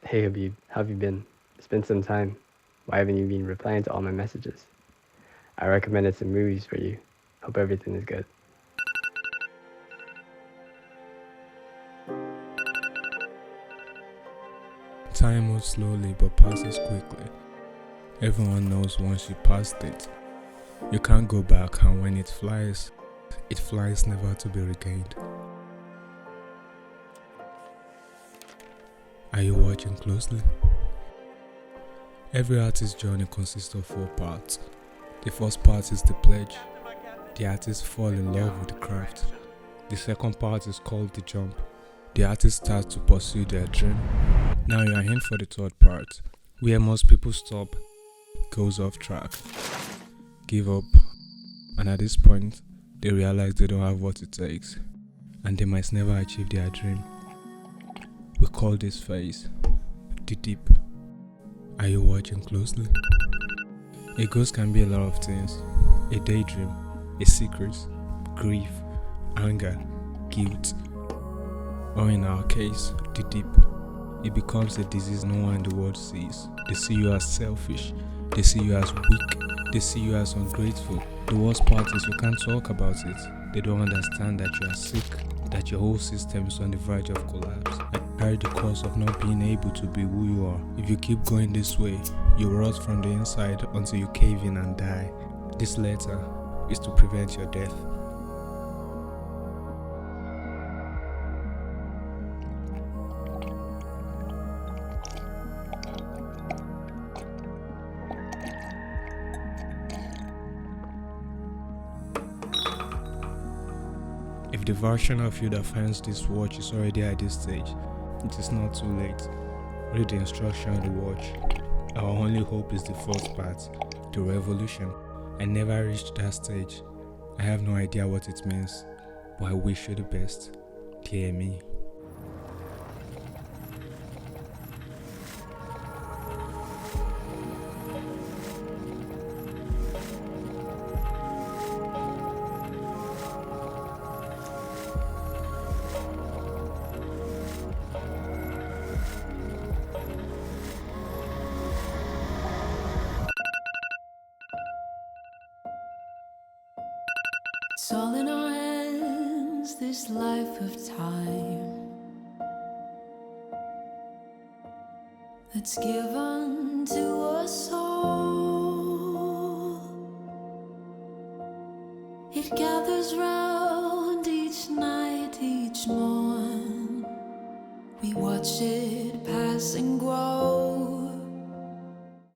Hey Habib, how have you been? It's been some time. Why haven't you been replying to all my messages? I recommended some movies for you. Hope everything is good. Time moves slowly but passes quickly. Everyone knows once you passed it, you can't go back, and when it flies never to be regained. Are you watching closely? Every artist's journey consists of 4 parts. The first part is the pledge. The artist falls in love with the craft. The second part is called the jump. The artist starts to pursue their dream. Now you are in for the third part, where most people stop, goes off track, give up, and at this point, they realize they don't have what it takes, and they might never achieve their dream. We call this phase the deep. Are you watching closely? A ghost can be a lot of things: a daydream, a secret, grief, anger, guilt, or in our case, the deep. It becomes a disease no one in the world sees. They see you as selfish, they see you as weak, they see you as ungrateful. The worst part is you can't talk about it. They don't understand that you are sick, that your whole system is on the verge of collapse, and you carry the cause of not being able to be who you are. If you keep going this way, you rot from the inside until you cave in and die. This letter is to prevent your death. If the version of you that finds this watch is already at this stage, it is not too late. Read the instruction on the watch. Our only hope is the fourth part, the revolution. I never reached that stage. I have no idea what it means, but I wish you the best. Dear me. It's all in our hands, this life of time that's given to us all. It gathers round each night, each morn. We watch it pass and grow.